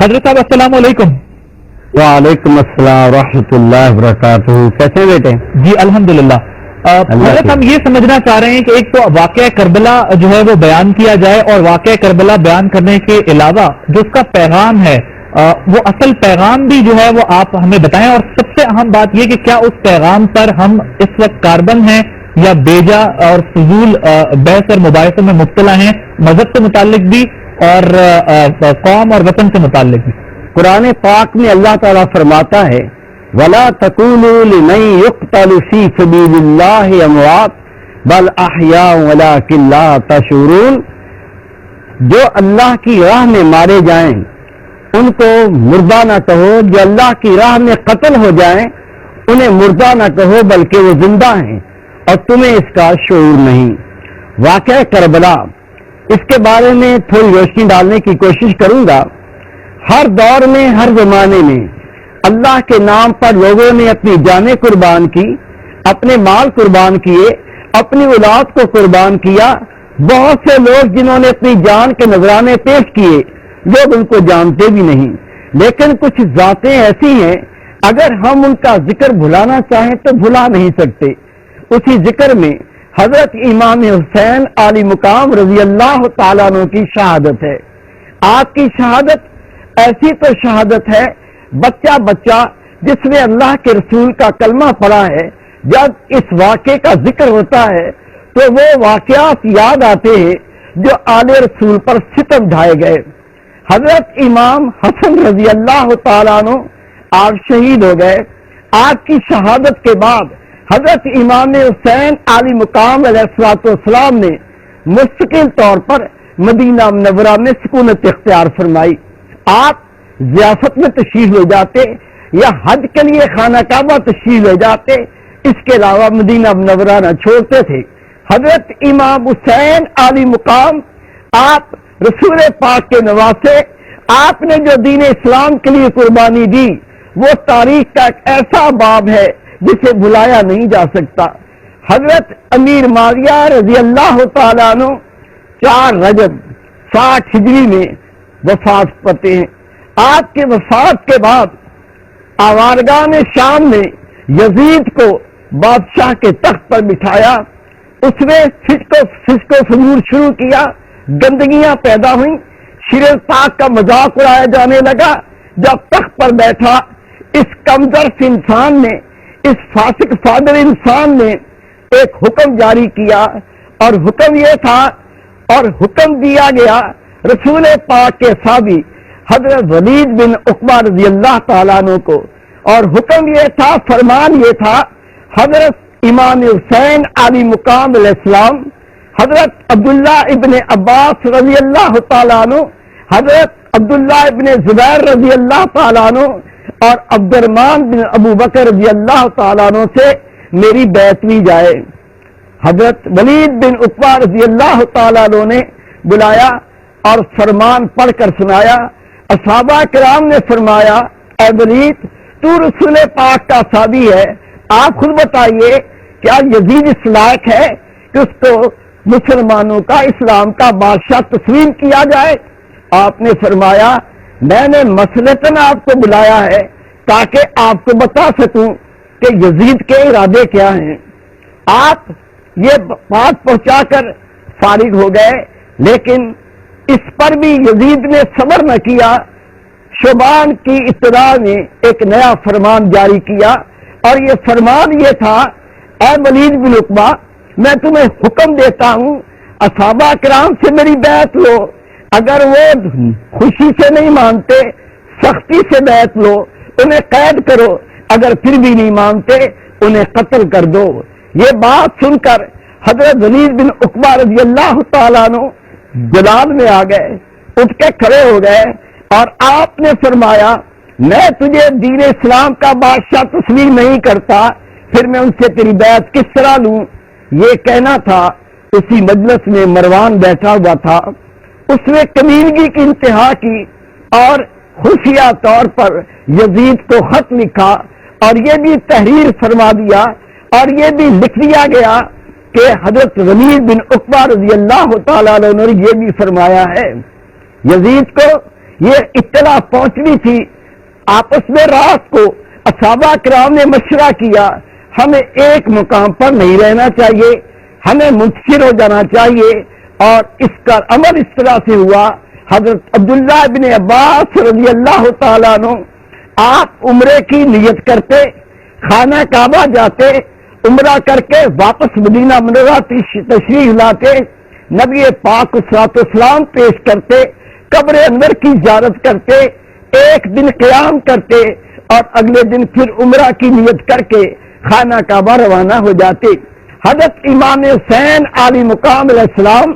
حضرت صاحب السلام علیکم. وعلیکم السلام ورحمۃ اللہ وبرکاتہ. کیسے ہیں بیٹے؟ جی الحمدللہ. حضرت ہم یہ سمجھنا چاہ رہے ہیں کہ ایک تو واقعہ کربلا جو ہے وہ بیان کیا جائے، اور واقعہ کربلا بیان کرنے کے علاوہ جو اس کا پیغام ہے وہ اصل پیغام بھی جو ہے وہ آپ ہمیں بتائیں. اور سب سے اہم بات یہ کہ کیا اس پیغام پر ہم اس وقت کاربن ہیں یا بیجا اور فضول بحث اور مباحثوں میں مبتلا ہیں، مذہب سے متعلق بھی اور قوم اور وطن سے متعلق بھی؟ قرآن پاک میں اللہ تعالیٰ فرماتا ہے وَلَا تَقُولُوا لِمَن يُقْتَلُ فِي سَبِيلِ اللَّهِ أَمْوَاتٌ بَلْ أَحْيَاءٌ وَلَٰكِن لَّا تَشْعُرُونَ. جو اللہ کی راہ میں مارے جائیں ان کو مردہ نہ کہو، جو اللہ کی راہ میں قتل ہو جائیں انہیں مردہ نہ کہو بلکہ وہ زندہ ہیں اور تمہیں اس کا شعور نہیں. واقعہ کربلا، اس کے بارے میں تھوڑی روشنی ڈالنے کی کوشش کروں گا. ہر دور میں، ہر زمانے میں اللہ کے نام پر لوگوں نے اپنی جانیں قربان کی، اپنے مال قربان کیے، اپنی اولاد کو قربان کیا. بہت سے لوگ جنہوں نے اپنی جان کے نذرانے پیش کیے، لوگ ان کو جانتے بھی نہیں. لیکن کچھ ذاتیں ایسی ہیں اگر ہم ان کا ذکر بھلانا چاہیں تو بھلا نہیں سکتے. اسی ذکر میں حضرت امام حسین عالی مقام رضی اللہ تعالیٰ عنہ کی شہادت ہے. آپ کی شہادت ایسی تو شہادت ہے، بچہ بچہ جس نے اللہ کے رسول کا کلمہ پڑھا ہے، جب اس واقعے کا ذکر ہوتا ہے تو وہ واقعات یاد آتے ہیں جو آل رسول پر ستم ڈھائے گئے. حضرت امام حسن رضی اللہ تعالیٰ عنہ آپ شہید ہو گئے. آپ کی شہادت کے بعد حضرت امام حسین علی مقام علیہ السلام نے مستقل طور پر مدینہ منورہ میں سکونت اختیار فرمائی. آپ ضیافت میں تشریف لے جاتے یا حج کے لیے خانہ کعبہ تشریف لے جاتے، اس کے علاوہ مدینہ منورہ نہ چھوڑتے تھے. حضرت امام حسین علی مقام آپ رسول پاک کے نواسے، آپ نے جو دین اسلام کے لیے قربانی دی وہ تاریخ کا ایک ایسا باب ہے جسے بھلایا نہیں جا سکتا. حضرت امیر معاویہ رضی اللہ تعالیٰ عنہ 4 رجب 60 ہجری میں وفات پاتے ہیں. آپ کے وفات کے بعد آوارگان شام نے یزید کو بادشاہ کے تخت پر بٹھایا. اس نے فسق و فجور شروع کیا، گندگیاں پیدا ہوئیں، شرع پاک کا مذاق اڑایا جانے لگا. جب تخت پر بیٹھا اس کمزور انسان نے، اس فاسق فاجر انسان نے ایک حکم جاری کیا، اور حکم یہ تھا اور حکم دیا گیا رسول پاک کے صحابی حضرت ولید بن عقبہ رضی اللہ تعالیٰ عنہ کو، اور حکم یہ تھا، فرمان یہ تھا، حضرت امام حسین علی مقام علیہ السلام، حضرت عبداللہ ابن عباس رضی اللہ تعالیٰ عنہ، حضرت عبداللہ ابن زبیر رضی اللہ تعالیٰ عنہ اور عبد الرحمن بن ابو بکر رضی اللہ تعالیٰ عنہ سے میری بیعت لی جائے. حضرت ولید بن عقبہ رضی اللہ تعالیٰ عنہ نے بلایا اور فرمان پڑھ کر سنایا. صحابہ کرام نے فرمایا اے ولید، تو رسول پاک کا صحابی ہے، آپ خود بتائیے کیا یزید اس لائق ہے کہ اس کو مسلمانوں کا، اسلام کا بادشاہ تسلیم کیا جائے؟ آپ نے فرمایا میں نے مسلطن آپ کو بلایا ہے تاکہ آپ کو بتا سکوں کہ یزید کے ارادے کیا ہیں. آپ یہ بات پہنچا کر فارغ ہو گئے، لیکن اس پر بھی یزید نے صبر نہ کیا. شعبان کی ابتدا میں ایک نیا فرمان جاری کیا، اور یہ فرمان یہ تھا اے ولید بن عقبہ، میں تمہیں حکم دیتا ہوں اصحابہ کرام سے میری بیعت لو. اگر وہ خوشی سے نہیں مانتے سختی سے بیعت لو، انہیں قید کرو، اگر پھر بھی نہیں مانتے انہیں قتل کر دو. یہ بات سن کر حضرت ولید بن عقبہ رضی اللہ تعالیٰ عنہ جلال میں آ گئے، اٹھ کے کھڑے ہو گئے، اور آپ نے فرمایا میں تجھے دین اسلام کا بادشاہ تسلیم نہیں کرتا، پھر میں ان سے تیری بیعت کس طرح لوں؟ یہ کہنا تھا. اسی مجلس میں مروان بیٹھا ہوا تھا، اس نے کمینگی کی انتہا کی اور خفیہ طور پر یزید کو خط لکھا، اور یہ بھی تحریر فرما دیا، اور یہ بھی لکھ دیا گیا کہ حضرت ولید بن عقبہ رضی اللہ تعالیٰ عنہ نے یہ بھی فرمایا ہے یزید کو یہ اطلاع پہنچنی تھی. آپس میں رات کو صحابہ کرام نے مشورہ کیا ہمیں ایک مقام پر نہیں رہنا چاہیے, ہمیں منتشر ہو جانا چاہیے, اور اس کا عمل اس طرح سے ہوا. حضرت عبداللہ ابن عباس رضی اللہ تعالیٰ عنہ آپ عمرے کی نیت کرتے, خانہ کعبہ جاتے, عمرہ کر کے واپس مدینہ منورہ تشریف لاتے, نبی پاک صلی السلام پیش کرتے, قبر انور کی زیارت کرتے, ایک دن قیام کرتے, اور اگلے دن پھر عمرہ کی نیت کر کے خانہ کعبہ روانہ ہو جاتے. حضرت امام حسین عالی مقام علیہ السلام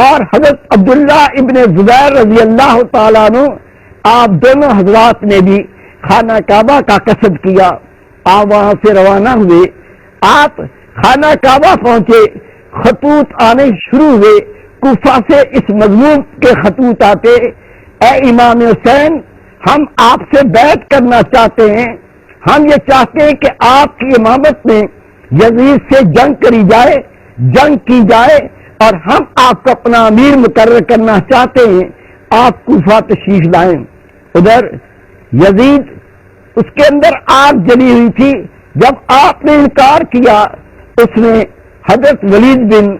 اور حضرت عبداللہ ابن زبیر رضی اللہ تعالیٰ عنہ آپ دونوں حضرات نے بھی خانہ کعبہ کا قصد کیا. آپ وہاں سے روانہ ہوئے, آپ خانہ کعبہ پہنچے, خطوط آنے شروع ہوئے, کوفہ سے اس مضمون کے خطوط آتے, اے امام حسین ہم آپ سے بیعت کرنا چاہتے ہیں, ہم یہ چاہتے ہیں کہ آپ کی امامت میں یزید سے جنگ کری جائے, جنگ کی جائے, اور ہم آپ کو اپنا امیر مقرر کرنا چاہتے ہیں, آپ کوفہ تشریف لائیں. ادھر یزید اس کے اندر آگ جلی ہوئی تھی. جب آپ نے انکار کیا اس نے حضرت ولید بن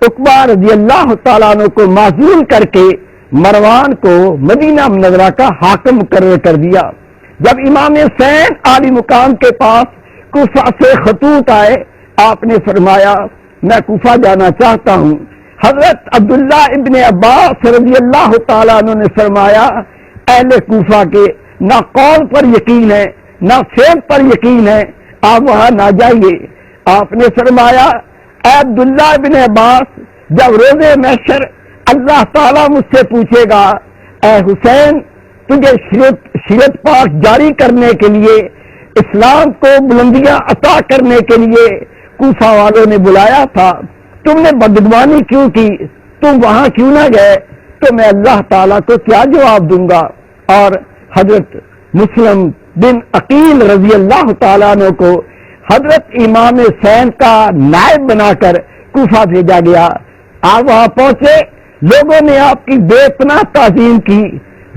عقبہ رضی اللہ تعالیٰ عنہ کو معزول کر کے مروان کو مدینہ منورہ کا حاکم مقرر کر دیا. جب امام حسین عالی مقام کے پاس کوفہ سے خطوط آئے, آپ نے فرمایا میں کوفہ جانا چاہتا ہوں. حضرت عبداللہ ابن عباس رضی اللہ تعالیٰ عنہ نے فرمایا اہل کوفہ کے نہ قول پر یقین ہے نہ فعل پر یقین ہے, آپ وہاں نہ جائیے. آپ نے فرمایا اے عبداللہ ابن عباس جب روز محشر اللہ تعالیٰ مجھ سے پوچھے گا اے حسین تجھے شریعت پاک جاری کرنے کے لیے, اسلام کو بلندیاں عطا کرنے کے لیے کوفہ والوں نے بلایا تھا, تم نے بدگمانی کیوں کی, تم وہاں کیوں نہ گئے, تو میں اللہ تعالیٰ کو کیا جواب دوں گا. اور حضرت مسلم بن عقیل رضی اللہ تعالیٰ عنہ کو حضرت امام حسین کا نائب بنا کر کوفہ بھیجا گیا. آپ وہاں پہنچے, لوگوں نے آپ کی بے پناہ تعظیم کی,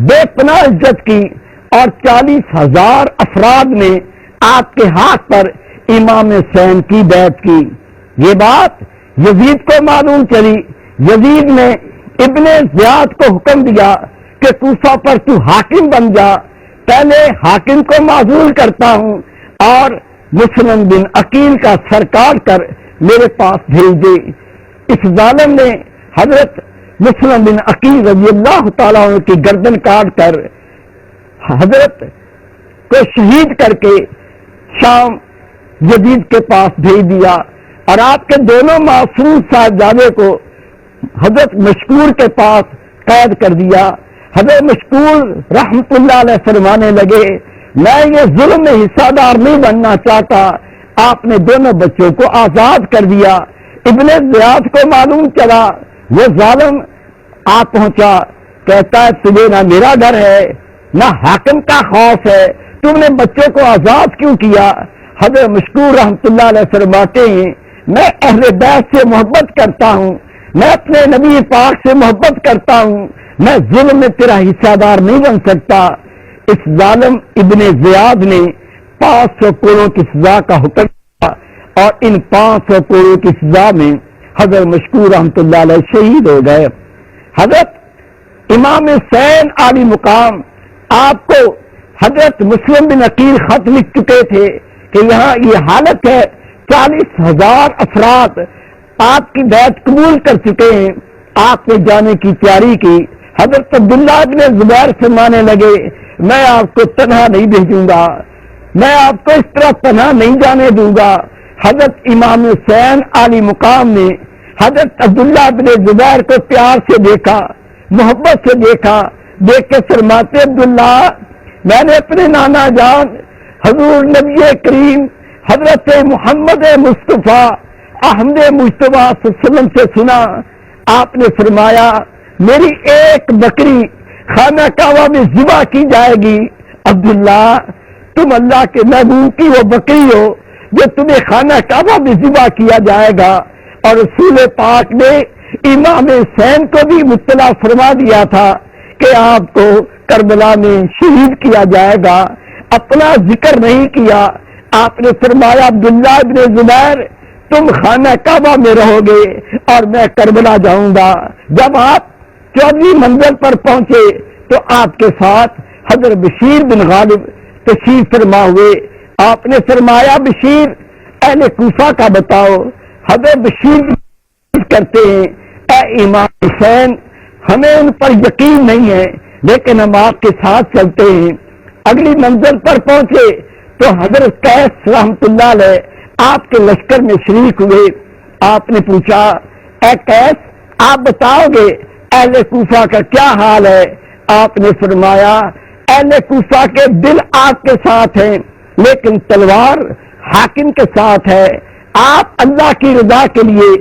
بے پناہ عزت کی, اور 40,000 افراد نے آپ کے ہاتھ پر امام حسین کی بیعت کی. یہ بات یزید کو معلوم چلی. یزید نے ابن زیاد کو حکم دیا کہ کوفہ پر تو حاکم بن جا, پہلے حاکم کو معزول کرتا ہوں اور مسلم بن عقیل کا سر کاٹ کر میرے پاس بھیج دے. اس ظالم نے حضرت مسلم بن عقیل رضی اللہ تعالیٰ عنہ کی گردن کاٹ کر حضرت کو شہید کر کے شام یزید کے پاس بھیج دیا, اور آپ کے دونوں معصوم صاحبزادے کو حضرت مشکور کے پاس قید کر دیا. حضرت مشکور رحمت اللہ علیہ فرمانے لگے میں یہ ظلم میں حصہ دار نہیں بننا چاہتا. آپ نے دونوں بچوں کو آزاد کر دیا. ابن زیاد کو معلوم چلا, وہ ظالم آ پہنچا, کہتا ہے تجھے نہ میرا ڈر ہے نہ حاکم کا خوف ہے, تم نے بچوں کو آزاد کیوں کیا. حضرت مشکور رحمت اللہ علیہ فرماتے ہیں میں اہل بیت سے محبت کرتا ہوں, میں اپنے نبی پاک سے محبت کرتا ہوں, میں ظلم میں تیرا حصہ دار نہیں بن سکتا. اس ظالم ابن زیاد نے 500 کوڑوں کی سزا کا حکم دیا, اور ان 500 کوڑوں کی سزا میں حضرت مشکور رحمت اللہ علیہ شہید ہو گئے. حضرت امام حسین عالی مقام آپ کو حضرت مسلم بن عقیل خط لکھ چکے تھے کہ یہاں یہ حالت ہے, 40,000 افراد آپ کی بیعت قبول کر چکے ہیں. آپ نے جانے کی تیاری کی. حضرت عبداللہ ابن زبیر فرمانے لگے میں آپ کو تنہا نہیں بھیجوں گا, میں آپ کو اس طرح تنہا نہیں جانے دوں گا. حضرت امام حسین عالی مقام نے حضرت عبداللہ ابن زبیر کو پیار سے دیکھا, محبت سے دیکھا, دیکھ کے فرماتے عبداللہ میں نے اپنے نانا جان حضور نبی کریم حضرت محمد مصطفیٰ احمد مجتبیٰ صلی اللہ علیہ وسلم سے سنا, آپ نے فرمایا میری ایک بکری خانہ کعبہ میں ذبح کی جائے گی. عبداللہ تم اللہ کے محبوب کی وہ بکری ہو جو تمہیں خانہ کعبہ میں ذبح کیا جائے گا. اور رسول پاک نے امام حسین کو بھی مطلع فرما دیا تھا, کہ آپ کو کربلا میں شہید کیا جائے گا، اپنا ذکر نہیں کیا. آپ نے فرمایا عبداللہ ابن زبیر تم خانہ کعبہ میں رہو گے اور میں کربلا جاؤں گا. جب آپ 14ویں منزل پر پہنچے تو آپ کے ساتھ حضرت بشیر بن غالب تشریف فرما ہوئے. آپ نے فرمایا بشیر اہل کوفہ کا بتاؤ. حضرت بشیر کرتے ہیں اے امام حسین ہمیں ان پر یقین نہیں ہے لیکن ہم آپ کے ساتھ چلتے ہیں. اگلی منزل پر پہنچے تو حضرت قیس رحمت اللہ علیہ آپ کے لشکر میں شریک ہوئے. آپ نے پوچھا اے قیس آپ بتاؤ گے اہل کوفہ کا کیا حال ہے؟ آپ نے فرمایا اہل کوفہ کے دل آپ کے ساتھ ہیں لیکن تلوار حاکم کے ساتھ ہے. آپ اللہ کی رضا کے لیے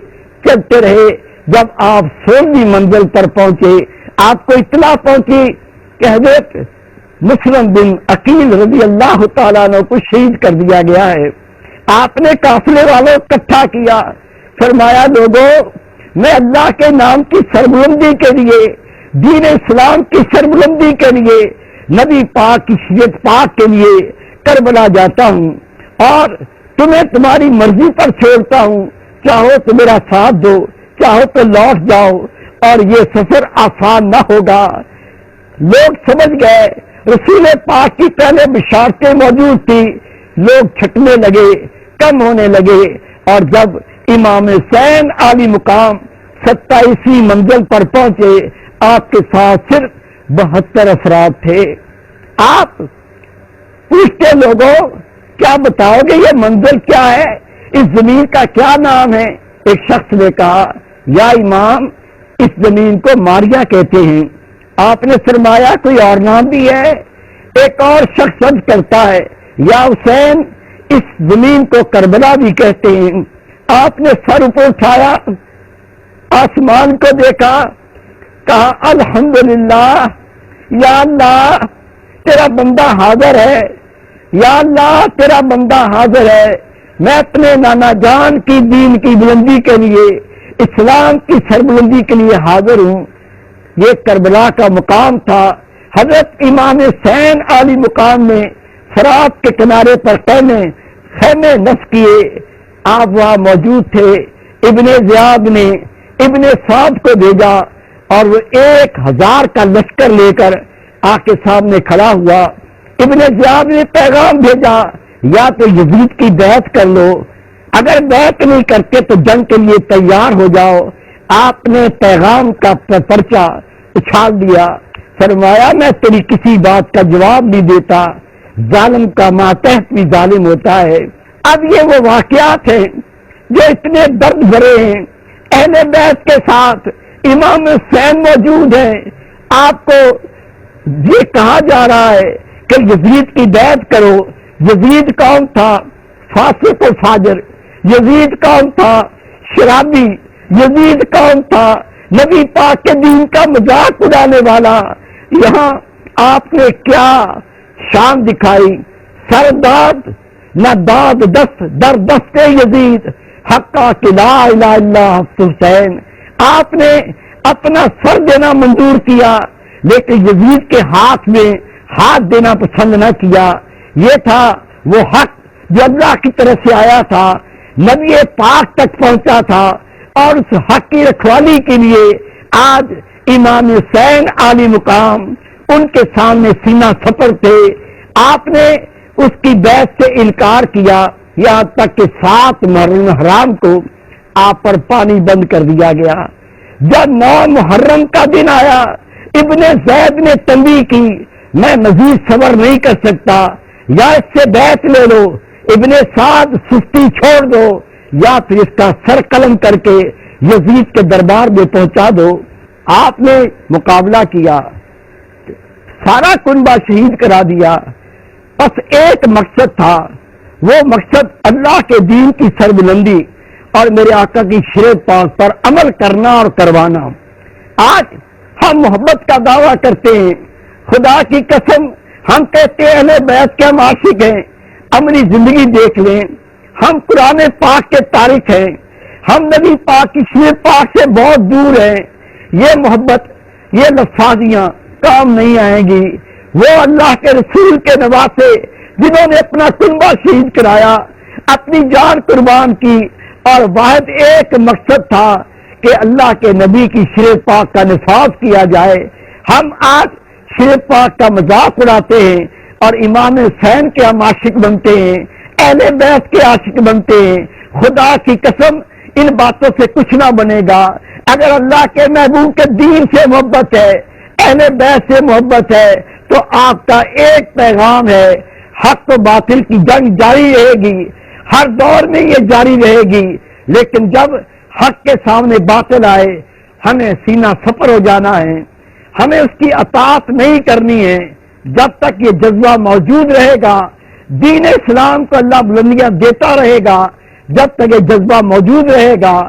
چلتے رہے. جب آپ 16ویں منزل پر پہنچے آپ کو اطلاع پہنچی کہ حضرت مسلم بن عقیل رضی اللہ تعالیٰ عنہ کو شہید کر دیا گیا ہے. آپ نے قافلے والوں اکٹھا کیا، فرمایا لوگوں میں اللہ کے نام کی سربلندی کے لیے، دین اسلام کی سربلندی کے لیے، نبی پاک کی شریعت پاک کے لیے کربلا جاتا ہوں اور تمہیں تمہاری مرضی پر چھوڑتا ہوں. چاہو تو میرا ساتھ دو، چاہو تو لوٹ جاؤ اور یہ سفر آسان نہ ہوگا. لوگ سمجھ گئے رسول پاک کی پہلے بشارتیں موجود تھی. لوگ چھٹنے لگے، کم ہونے لگے اور جب امام حسین عالی مقام 27ویں منزل پر پہنچے آپ کے ساتھ صرف 72 افراد تھے. آپ پوچھتے لوگوں کیا بتاؤ گے یہ منزل کیا ہے، اس زمین کا کیا نام ہے؟ ایک شخص نے کہا یا امام اس زمین کو ماریا کہتے ہیں. آپ نے فرمایا کوئی اور نام بھی ہے؟ ایک اور شخص عرض کرتا ہے یا حسین اس زمین کو کربلا بھی کہتے ہیں. آپ نے سر اوپر اٹھایا، آسمان کو دیکھا، کہا الحمدللہ یا اللہ تیرا بندہ حاضر ہے، یا اللہ تیرا بندہ حاضر ہے. میں اپنے نانا جان کی دین کی بلندی کے لیے، اسلام کی سربلندی کے لیے حاضر ہوں. یہ کربلا کا مقام تھا. حضرت امام حسین عالی مقام میں فرات کے کنارے پر خیمے نصب کیے. آپ وہاں موجود تھے. ابن زیاد نے ابن سعد کو بھیجا اور وہ 1000 کا لشکر لے کر آ کے سامنے کھڑا ہوا. ابن زیاد نے پیغام بھیجا یا تو یزید کی بیعت کر لو، اگر بیعت نہیں کرتے تو جنگ کے لیے تیار ہو جاؤ. آپ نے پیغام کا پرچہ اچھال دیا، فرمایا میں تیری کسی بات کا جواب نہیں دیتا، ظالم کا ماتحت بھی ظالم ہوتا ہے. اب یہ وہ واقعات ہیں جو اتنے درد بھرے ہیں. اہل بیت کے ساتھ امام حسین موجود ہیں. آپ کو یہ کہا جا رہا ہے کہ یزید کی بیعت کرو. یزید کون تھا؟ فاسق و فاجر. یزید کون تھا؟ شرابی. یزید کون تھا؟ نبی پاک کے دین کا مذاق اڑانے والا. یہاں آپ نے کیا شان دکھائی؟ سرداد نہ داد دست در دست یزید حقا کہ لا الہ الا حسین. آپ نے اپنا سر دینا منظور کیا لیکن یزید کے ہاتھ میں ہاتھ دینا پسند نہ کیا. یہ تھا وہ حق جو اللہ کی طرف سے آیا تھا، نبی پاک تک پہنچا تھا، اور اس حق کی رکھوالی کے لیے آج امام حسین عالی مقام ان کے سامنے سینہ سپر تھے. آپ نے اس کی بیعت سے انکار کیا، یہاں تک کہ 7 محرم حرام کو آپ پر پانی بند کر دیا گیا. جب 9 محرم کا دن آیا ابن زید نے تنبیہ کی میں مزید صبر نہیں کر سکتا، یا اس سے بیعت لے لو. ابن سعد سستی چھوڑ دو یا پھر اس کا سر قلم کر کے یزید کے دربار میں پہنچا دو. آپ نے مقابلہ کیا، سارا کنبہ شہید کرا دیا. بس ایک مقصد تھا، وہ مقصد اللہ کے دین کی سربلندی اور میرے آقا کی شریعت پاک پر عمل کرنا اور کروانا. آج ہم محبت کا دعویٰ کرتے ہیں، خدا کی قسم ہم کہتے ہیں اہل بیت کے ہم عاشق ہیں. اپنی زندگی دیکھ لیں، ہم قرآن پاک کے تارک ہیں، ہم نبی پاک کی شریعت پاک سے بہت دور ہیں. یہ محبت، یہ لفاظیاں کام نہیں آئیں گی. وہ اللہ کے رسول کے نواسے جنہوں نے اپنا کنبہ شہید کرایا, اپنی جان قربان کی, اور واحد ایک مقصد تھا کہ اللہ کے نبی کی شرع پاک کا نفاذ کیا جائے. ہم آج شرع پاک کا مذاق اڑاتے ہیں اور امام حسین کے ہم عاشق بنتے ہیں, اہل بیت کے عاشق بنتے ہیں. خدا کی قسم ان باتوں سے کچھ نہ بنے گا. اگر اللہ کے محبوب کے دین سے محبت ہے, اہل بیت سے محبت ہے, تو آپ کا ایک پیغام ہے, حق و باطل کی جنگ جاری رہے گی, ہر دور میں یہ جاری رہے گی. لیکن جب حق کے سامنے باطل آئے, ہمیں سینہ سپر ہو جانا ہے, ہمیں اس کی اطاعت نہیں کرنی ہے. جب تک یہ جذبہ موجود رہے گا, دین اسلام کو اللہ بلندیاں دیتا رہے گا, جب تک یہ جذبہ موجود رہے گا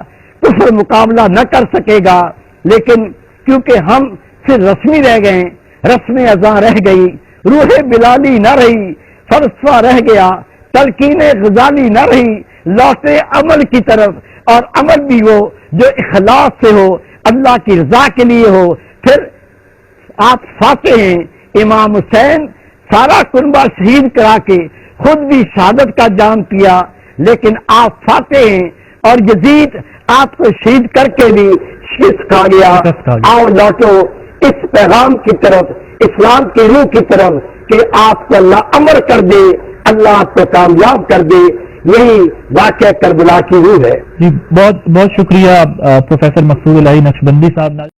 کفر مقابلہ نہ کر سکے گا. لیکن کیونکہ ہم پھر رسمی رہ گئے, رسم اذاں رہ گئی, روح بلالی نہ رہی, فلسفہ رہ گیا, تلقین غزالی نہ رہی, لوٹے عمل کی طرف, اور عمل بھی ہو جو اخلاص سے ہو, اللہ کی رضا کے لیے ہو. پھر آپ فاتح ہیں. امام حسین سارا کنبہ شہید کرا کے خود بھی شہادت کا جام پیا, لیکن آپ فاتح ہیں, اور یزید آپ کو شہید کر کے بھی شکست کھا گیا. آؤ لوٹو اس پیغام کی طرف, اسلام کی روح کی طرف, کہ آپ کو اللہ امر کر دے, اللہ آپ کو کامیاب کر دے. یہی واقعہ کربلا کی روح ہے. جی بہت بہت شکریہ پروفیسر مقصود الہی نقشبندی صاحب.